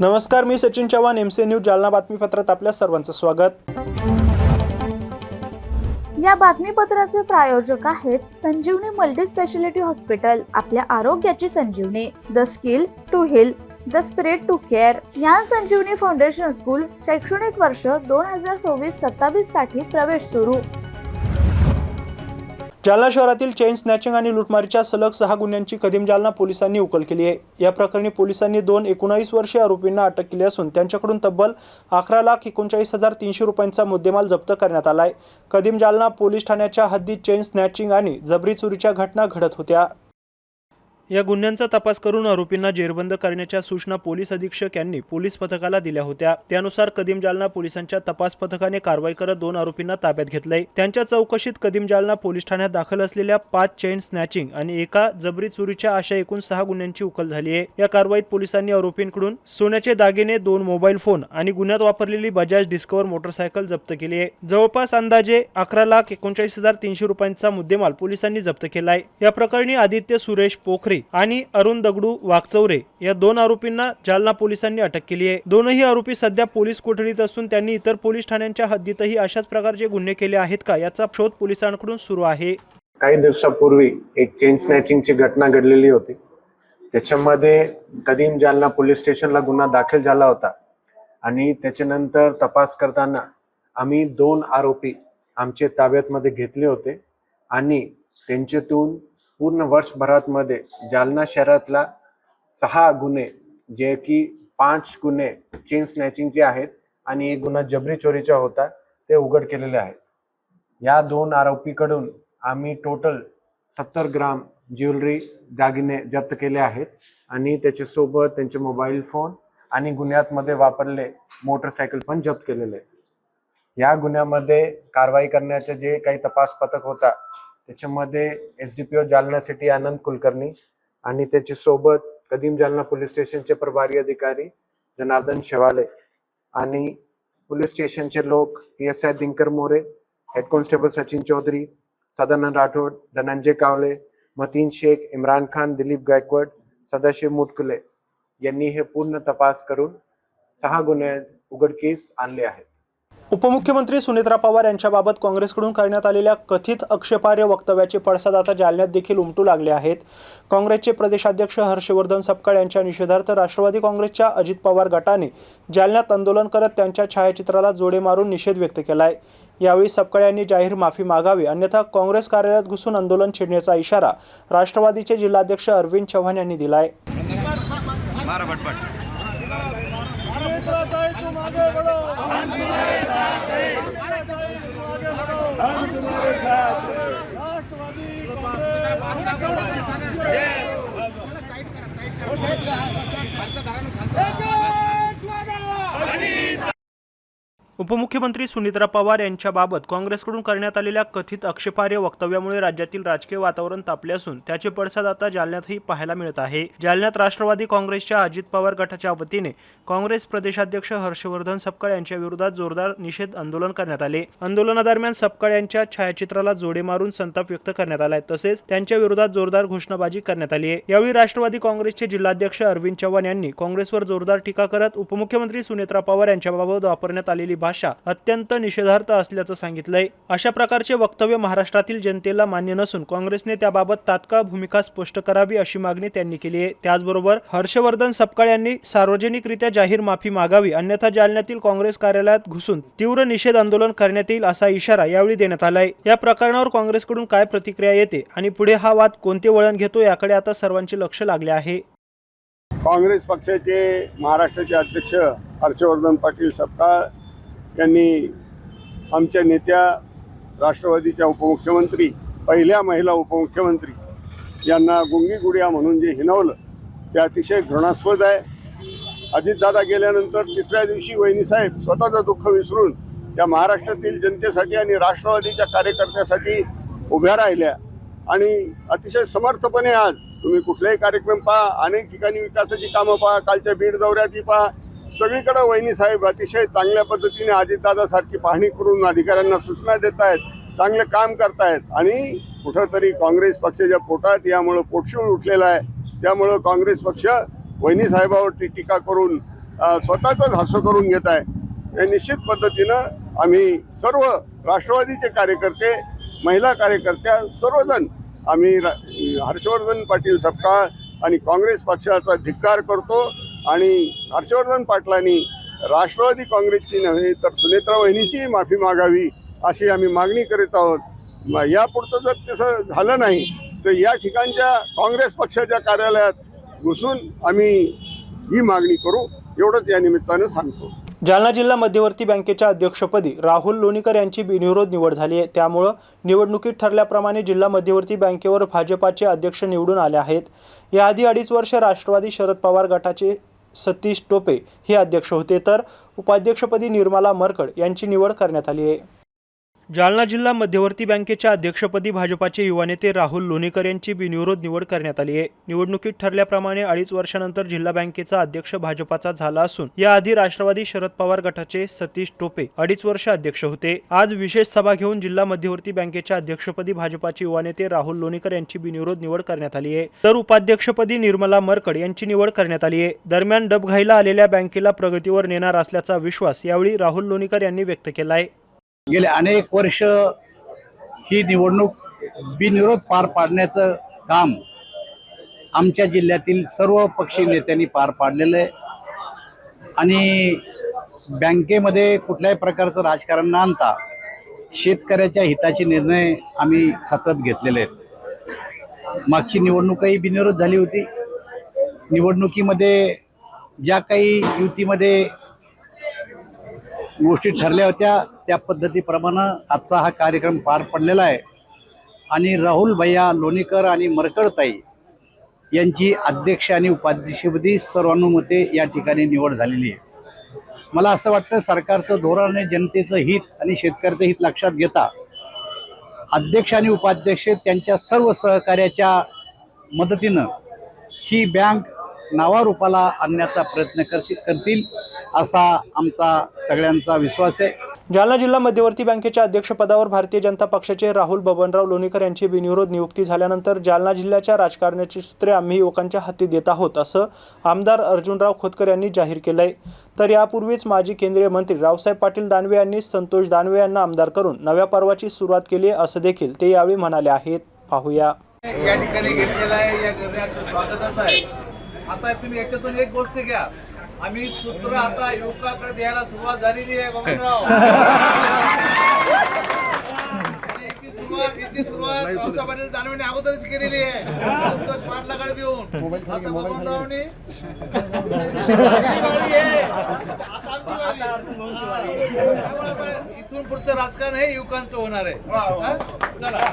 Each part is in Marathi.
नमस्कार, मी सचिन चव्हाण, एमसी न्यूज जालना बातमीपत्रात आपल्या सर्वांचं स्वागत। या बातमीपत्राचे प्रायोजक आहेत संजीवनी मल्टी स्पेशालिटी हॉस्पिटल। आपल्या आरोग्याची Sanjeevani, the skill to heal, the spirit to care. Gyan Sanjeevani foundation school शैक्षणिक वर्ष 2026-27 साठी प्रवेश सुरू। जालना शहरातील चेन स्नॅचिंग आणि लूटमारीच्या सलग 6 गुन्ह्यांची कदीम जालना पोलिसांनी उकल केली आहे। या प्रकरणी पोलिसांनी 2 19 वर्षीय आरोपींना अटक केली असून त्यांच्याकडून तब्बल 11,39,300 रुपयांचा मुद्देमाल जप्त करण्यात आला आहे। कदीम जालना पोलीस ठाण्याच्या हद्दीत चेन स्नॅचिंग आणि जबरी चोरीच्या घटना घडत होत्या। या गुन्ह्यांचा तपास करून आरोपींना जेरबंद करण्याच्या सूचना पोलीस अधीक्षक यांनी पोलीस पथकाला दिल्या होत्या। त्यानुसार कदीम जालना पोलिसांच्या तपास पथकाने कारवाई करत 2 आरोपींना ताब्यात घेतले। त्यांच्या चौकशीत कदीम जालना पोलीस ठाण्यात दाखल असलेल्या 5 चेन स्नॅचिंग आणि एका जबरी चोरीच्या अशा एकूण 6 गुन्ह्यांची उकल झाली आहे। या कारवाईत पोलिसांनी आरोपींकडून सोन्याचे दागिने, 2 मोबाईल फोन आणि गुन्ह्यात वापरलेली बजाज डिस्कवर मोटरसायकल जप्त केली आहे। जवळपास अंदाजे 11,39,300 रुपयांचा मुद्देमाल पोलिसांनी जप्त केलाय। या प्रकरणी आदित्य सुरेश पोखरे आणि अरुण दगडू वाघचौरे या 2 आरोपींना जालना पोलिसांनी अटक केली आहे। दोनही आरोपी सध्या पोलीस कोठडीत असून त्यांनी इतर पोलीस ठाण्यांच्या हद्दीतही अशाच प्रकारचे गुन्हे केले आहेत का याचा शोध पोलिसांकडून सुरू आहे। काही दिवसापूर्वी एक चेन स्नॅचिंगची घटना घडलेली होती। त्याच्यामध्ये कदीम जालना पोलीस स्टेशनला गुन्हा दाखल झाला होता आणि त्याच्यानंतर तपास करताना आम्ही 2 आरोपी आमचे ताब्यात घेतले होते आणि त्यांच्यातून पूर्ण वर्षभरात मध्ये जालना शहरातला 6 गुन्हे, जे की 5 गुन्हे चेन स्नॅचिंगचे आहेत आणि एक गुन्हा जबरी चोरीचा होता, ते उघड केलेले आहेत। या 2 आरोपीकडून आम्ही टोटल 70 ग्राम ज्वेलरी दागिने जप्त केले आहेत आणि त्याच्यासोबत त्यांचे मोबाईल फोन आणि गुन्ह्यात मध्ये वापरले मोटरसायकल पण जप्त केलेले। या गुन्ह्यामध्ये कारवाई करण्याचे जे काही तपास पथक होता त्याच्यामध्ये एसडीपीओ जालना सिटी आनंद कुलकर्णी आणि त्याच्या सोबत कदीम जालना पोलीस स्टेशनचे प्रभारी अधिकारी जनार्दन शेवाले आणि पोलीस स्टेशनचे लोक PSI Dinkar More, head constable Sachin Chaudhari, Sadanand Rathod, Dhananjay Kawale, Mateen Shaikh, Imran Khan, Dilip Gaikwad, Sadashiv Mutkule यांनी हे पूर्ण तपास करून 6 गुन्हे उघडकीस आणले आहेत। उपमुख्यमंत्री सुनेत्रा पवार यांच्याबाबत काँग्रेसकडून करण्यात आलेल्या कथित आक्षेपार्ह वक्तव्याचे पडसाद आता जालन्यात देखील उमटू लागले आहेत। काँग्रेसचे प्रदेशाध्यक्ष हर्षवर्धन सपकाळ यांच्या निषेधार्थ राष्ट्रवादी काँग्रेसच्या अजित पवार गटाने जालन्यात आंदोलन करत त्यांच्या छायाचित्राला जोडे मारून निषेध व्यक्त केलाय। यावेळी सपकाळ यांनी जाहीर माफी मागावी, अन्यथा काँग्रेस कार्यालयात घुसून आंदोलन छेडण्याचा इशारा राष्ट्रवादीचे जिल्हाध्यक्ष अरविंद चव्हाण यांनी दिलाय। उपमुख्यमंत्री सुनेत्रा पवार यांच्याबाबत काँग्रेसकडून करण्यात आलेल्या कथित आक्षेपार्ह वक्तव्यामुळे राज्यातील राजकीय वातावरण तापले असून त्याचे पडसाद आता जालन्यातही पाहायला मिळत आहे। जालन्यात राष्ट्रवादी काँग्रेसच्या अजित पवार गटाच्या वतीने काँग्रेस प्रदेशाध्यक्ष हर्षवर्धन सपकाळ यांच्या विरोधात जोरदार निषेध आंदोलन करण्यात आले। आंदोलनादरम्यान सपकाळ यांच्या छायाचित्राला जोडे मारून संताप व्यक्त करण्यात आलाय, तसेच त्यांच्या विरोधात जोरदार घोषणाबाजी करण्यात आली आहे। यावेळी राष्ट्रवादी काँग्रेसचे जिल्हाध्यक्ष अरविंद चव्हाण यांनी काँग्रेसवर जोरदार टीका करत उपमुख्यमंत्री सुनेत्रा पवार यांच्याबाबत वापरण्यात आलेली भाषा अत्यंत निषेधार्थ असल्याचं सांगितलंय। अशा प्रकारचे वक्तव्य महाराष्ट्रातील जनतेला मान्य नसून काँग्रेसने त्याबाबत तात्काळ भूमिका स्पष्ट करावी अशी मागणी त्यांनी केली आहे। त्याचबरोबर हर्षवर्धन सपकाळ यांनी सार्वजनिकरित्या जाहीर माफी मागावी, अन्यथा जालन्यातील काँग्रेस कार्यालयात घुसून तीव्र निषेध आंदोलन करण्यात येईल असा इशारा यावेळी देण्यात आलाय। या प्रकरणावर काँग्रेसकडून काय प्रतिक्रिया येते आणि पुढे हा वाद कोणते वळण घेतो याकडे आता सर्वांचे लक्ष लागले आहे। काँग्रेस पक्षाचे महाराष्ट्राचे अध्यक्ष हर्षवर्धन पाटील सपकाळ यांनी आमच्या नेत्या राष्ट्रवादीच्या उपमुख्यमंत्री, पहिल्या महिला उपमुख्यमंत्री यांना गुंगी गुडिया म्हणून जे हिणवलं ते अतिशय घृणास्पद आहे। अजितदादा गेल्यानंतर 3ऱ्या दिवशी वहिनीसाहेब स्वतःचं दुःख विसरून त्या महाराष्ट्रातील जनतेसाठी आणि राष्ट्रवादीच्या कार्यकर्त्यासाठी उभ्या राहिल्या आणि अतिशय समर्थपणे आज तुम्ही कुठलाही कार्यक्रम पहा, अनेक ठिकाणी विकासाची कामं पहा, कालच्या बीड दौऱ्यातही पहा, सगळीकडे वहिनी साहेब अतिशय चांगल्या पद्धतीने अजितदादा सारखी पाहणी करून अधिकाऱ्यांना सूचना देत आहेत, चांगले काम करतायत आणि कुठंतरी काँग्रेस पक्षाच्या पोटात यामुळे पोटशूळ उठलेला आहे। त्यामुळे काँग्रेस पक्ष वहिनी साहेबावरती टीका करून स्वतःच हसं करून घेत आहे. हे निश्चित पद्धतीनं आम्ही सर्व राष्ट्रवादीचे कार्यकर्ते, महिला कार्यकर्त्या सर्वजण आम्ही हर्षवर्धन पाटील सपकाळ आणि काँग्रेस पक्षाचा धिक्कार करतो आणि हर्षवर्धन पाटलांनी राष्ट्रवादी काँग्रेसची नव्हे तर सुनेत्रा वहिनीचीही माफी मागावी अशी आम्ही मागणी करीत आहोत. यापुढचं जर तसं झालं नाही तर या ठिकाणच्या काँग्रेस पक्षाच्या कार्यालयात घुसून आम्ही ही मागणी करू, एवढंच या निमित्तानं सांगतो. जालना जिल्हा मध्यवर्ती बँकेच्या अध्यक्षपदी राहुल लोणीकर यांची बिनविरोध निवड झाली आहे. त्यामुळं निवडणुकीत ठरल्याप्रमाणे जिल्हा मध्यवर्ती बँकेवर भाजपाचे अध्यक्ष निवडून आले आहेत. याआधी 2.5 वर्ष राष्ट्रवादी शरद पवार गटाचे सतीश टोपे हे अध्यक्ष होते, तर उपाध्यक्षपदी निर्मला मरकड यांची निवड करण्यात आली आहे. जालना जिल्हा मध्यवर्ती बँकेच्या अध्यक्षपदी भाजपाचे युवा नेते राहुल लोणीकर यांची बिनविरोध निवड करण्यात आली आहे. निवडणुकीत ठरल्याप्रमाणे 2.5 वर्षानंतर जिल्हा बँकेचा अध्यक्ष भाजपाचा झाला असून याआधी राष्ट्रवादी शरद पवार गटाचे सतीश टोपे 2.5 वर्ष अध्यक्ष होते. आज विशेष सभा घेऊन जिल्हा मध्यवर्ती बँकेच्या अध्यक्षपदी भाजपाचे युवा नेते राहुल लोणीकर यांची बिनविरोध निवड करण्यात आली आहे, तर उपाध्यक्षपदी निर्मला मरकड यांची निवड करण्यात आली आहे. दरम्यान डबघाईला आलेल्या बँकेला प्रगतीवर नेणार असल्याचा विश्वास यावेळी राहुल लोणीकर यांनी व्यक्त केला आहे. गेले अनेक वर्ष ही निवडणूक बिनविरोध पार पाडण्याचं काम आमच्या जिल्ह्यातील सर्व पक्षीय नेत्यांनी पार पाडलेलं आहे आणि बँकेमध्ये कुठल्याही प्रकारचं राजकारण न आणता शेतकऱ्याच्या हिताचे निर्णय आम्ही सतत घेतलेले आहेत. मागची निवडणूकही बिनविरोध झाली होती. निवडणुकीमध्ये ज्या काही युतीमध्ये गोष्टी ठरल्या होत्या त्या पद्धतीप्रमाणे आजचा हा कार्यक्रम पार पडलेला आहे आणि राहुल भैया लोणीकर आणि मरकडताई यांची अध्यक्ष आणि उपाध्यक्षपदी सर्वानुमते या ठिकाणी निवड झालेली आहे. मला असं वाटतं सरकारचं धोरण आणि जनतेचं हित आणि शेतकऱ्याचं हित लक्षात घेता अध्यक्ष आणि उपाध्यक्ष त्यांच्या सर्व सहकार्याच्या मदतीनं ही बँक नावारूपाला आणण्याचा प्रयत्न करतील असा आमचा सगळ्यांचा विश्वास आहे. जालना जिल्हा मध्यवर्ती बँकेच्या अध्यक्षपदावर भारतीय जनता पक्षाचे राहुल बबनराव लोणीकर यांची बिनविरोध नियुक्ती झाल्यानंतर जालना जिल्ह्याच्या राजकारणाची सूत्रे आम्ही युवकांच्या हाती देत आहोत असं आमदार अर्जुनराव खोतकर यांनी जाहीर केलंय. तर यापूर्वीच माजी केंद्रीय मंत्री रावसाहेब पाटील दानवे यांनी संतोष दानवे यांना आमदार करून नव्या पर्वाची सुरुवात केली असं देखील ते यावेळी म्हणाले आहेत. पाहूया. या ठिकाणी घेतलेला आहे, या निर्णयाचं स्वागत असं आहे. आता तुम्ही याच्यातून एक गोष्ट घ्या, आम्ही सूत्र आता युवकाकडे द्यायला सुरुवात झालेली आहे. बबनराव याची सुरुवात रावसाहेब पाटील दानवेने अगोदरच केलेली आहे. संतोष पाटलाकडे देऊन आता बबनरावनी इथून पुढचं राजकारण हे युवकांचं होणार आहे. चला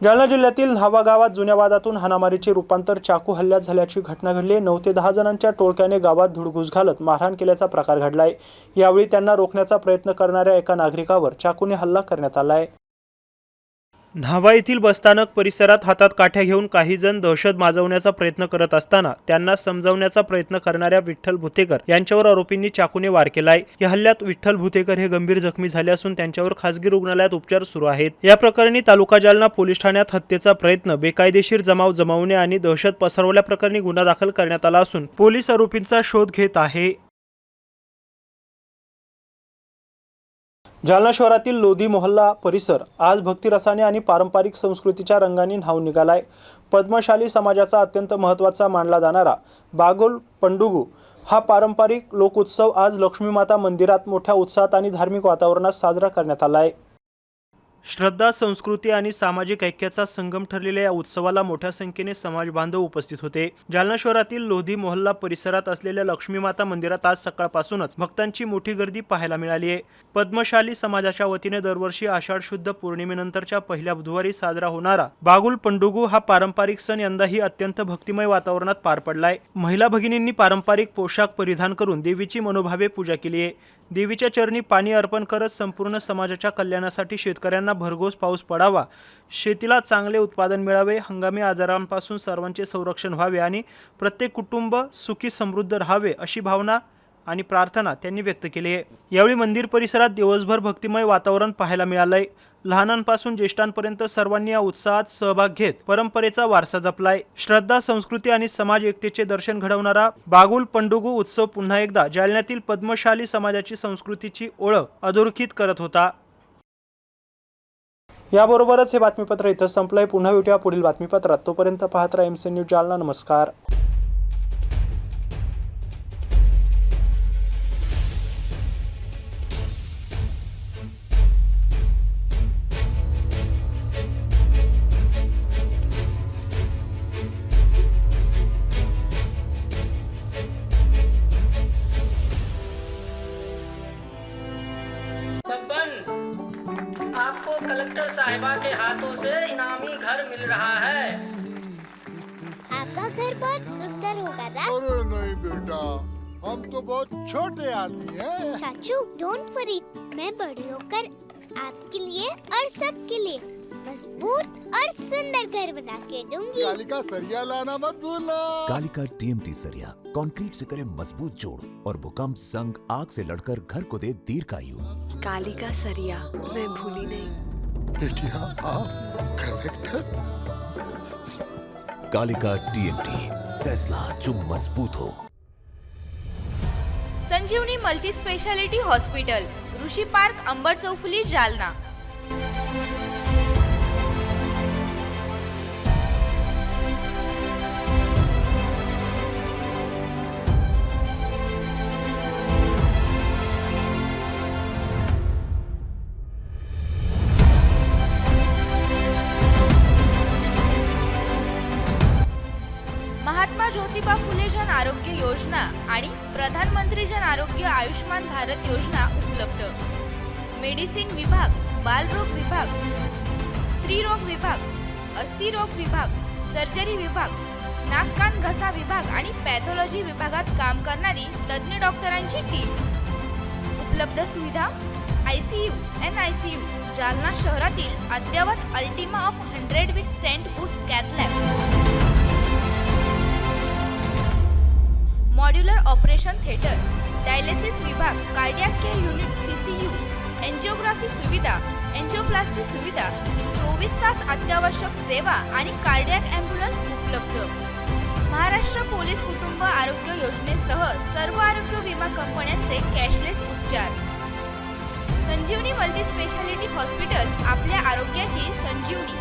जालना जिल्ह्यातील न्हावा गावात जुन्या वादातून हाणामारीचे रूपांतर चाकू हल्ल्यात झाल्याची घटना घडली. 9 ते 10 जणांच्या टोळक्याने गावात धुडगूस घालत मारहाण केल्याचा प्रकार घडलाय. यावेळी त्यांना रोखण्याचा प्रयत्न करणाऱ्या एका नागरिकावर चाकूने हल्ला करण्यात आलाय. न्हावा येथील बसस्थानक परिसरात हातात काठ्या घेऊन काही जण दहशत माजवण्याचा प्रयत्न करत असताना त्यांना समजावण्याचा प्रयत्न करणाऱ्या विठ्ठल भुतेकर यांच्यावर आरोपींनी चाकूने वार केलाय. या हल्ल्यात विठ्ठल भुतेकर हे गंभीर जखमी झाले असून त्यांच्यावर खासगी रुग्णालयात उपचार सुरू आहेत. या प्रकरणी तालुका जालना पोलीस ठाण्यात हत्येचा प्रयत्न, बेकायदेशीर जमाव जमवणे आणि दहशत पसरवल्याप्रकरणी गुन्हा दाखल करण्यात आला असून पोलीस आरोपींचा शोध घेत आहे. जालना शहरातील लोधी मोहल्ला परिसर आज भक्तिरसाने आणि पारंपरिक संस्कृतीच्या रंगाने न्हाऊन निघालाय. पद्मशाली समाजाचा अत्यंत महत्त्वाचा मानला जाणारा बागुल पंडुगू हा पारंपरिक लोकोत्सव आज लक्ष्मीमाता मंदिरात मोठ्या उत्साहात आणि धार्मिक वातावरणात साजरा करण्यात आला आहे. श्रद्धा, संस्कृती आणि सामाजिक ऐक्याचा संगम ठरलेल्या या उत्सवाला मोठ्या संख्येने समाज बांधव उपस्थित होते. जालना शहरातील लोधी मोहल्ला परिसरात असलेल्या लक्ष्मीमाता मंदिरात आज सकाळपासूनच भक्तांची मोठी गर्दी पाहायला मिळाली आहे. पद्मशाली समाजाच्या वतीने दरवर्षी आषाढ शुद्ध पौर्णिमेनंतरच्या पहिल्या बुधवारी साजरा होणारा बागुल पंडुगू हा पारंपरिक सण यंदाही अत्यंत भक्तिमय वातावरणात पार पडलाय. महिला भगिनींनी पारंपरिक पोशाख परिधान करून देवीची मनोभावे पूजा केली आहे. देवीच्या चरणी पाणी अर्पण करत संपूर्ण समाजाच्या कल्याणासाठी शेतकऱ्यांना भरघोस पाऊस पडावा, शेतीला चांगले उत्पादन मिळावे, हंगामी आजारांपासून सर्वांचे संरक्षण व्हावे आणि प्रत्येक कुटुंब सुखी समृद्ध राहावे अशी भावना आणि प्रार्थना त्यांनी व्यक्त केली आहे। यावेळी मंदिर परिसरात दिवसभर भक्तिमय वातावरण पाहायला मिळालंय। लहानांपासून ज्येष्ठांपर्यंत सर्वांनी या उत्साहात सहभाग घेत परंपरेचा वारसा जपलाय। श्रद्धा, संस्कृती आणि समाज एकतेचे दर्शन घडवणारा बागुल पंडुगू उत्सव पुन्हा एकदा जालन्यातील पद्मशाली समाजाची संस्कृतीची ओळख अधोरेखित करत होता। याबरोबरच हे बातमीपत्र इथं संपलंय। पुन्हा भेटूया पुढील बातमीपत्रात। तोपर्यंत पाहत राहा MC न्यूज जालना। नमस्कार। आपको कलेक्टर साहिबा के हाथों से इनामी घर मिल रहा है। आपका घर बहुत सुंदर होगा ना? अरे नहीं बेटा, हम तो बहुत छोटे आदमी हैं। चाचू डोंट वरी, मैं बड़ी होकर आपके लिए और सबके लिए मजबूत और सुंदर घर बना के दूंगी। कालिका सरिया लाना मत भूलना। कालिका TMT सरिया कंक्रीट से करे मजबूत जोड़ और भूकंप, जंग, आग से लड़कर घर को दे दीर्घायु। कालिका सरिया मैं भूली नहीं। बेटिया आप कलेक्टर। कालिका TMT, फैसला जो मजबूत हो। संजीवनी मल्टी स्पेशालिटी हॉस्पिटल, ऋषी पार्क, अंबर चौफुली, जालना। महात्मा ज्योतिबा फुले जन आरोग्य योजना आणि प्रधानमंत्री जन आरोग्य आयुष्मान भारत योजना उपलब्ध। मेडिसिन विभाग, बालरोग विभाग, स्त्रीरोग विभाग, अस्थिरोग विभाग, सर्जरी विभाग, नाक कान घसा विभाग आणि पॅथॉलॉजी विभागात काम करणारी तज्ञ डॉक्टरांची टीम। उपलब्ध सुविधा ICU, NICU, जालना शहरातील अद्ययावत Ultima of 100 with stent boost cath lab, modular operation theatre, dialysis विभाग, cardiac care unit CCU, angiography सुविधा, एंजिओप्लास्टी सुविधा, 24 तास अत्यावश्यक सेवा आणि कार्डियक ॲम्ब्युलन्स उपलब्ध। महाराष्ट्र पोलीस कुटुंब आरोग्य योजनेसह सर्व आरोग्य विमा कंपन्यांचे कॅशलेस उपचार। संजीवनी मल्टी स्पेशालिटी हॉस्पिटल, आपल्या आरोग्याची संजीवनी।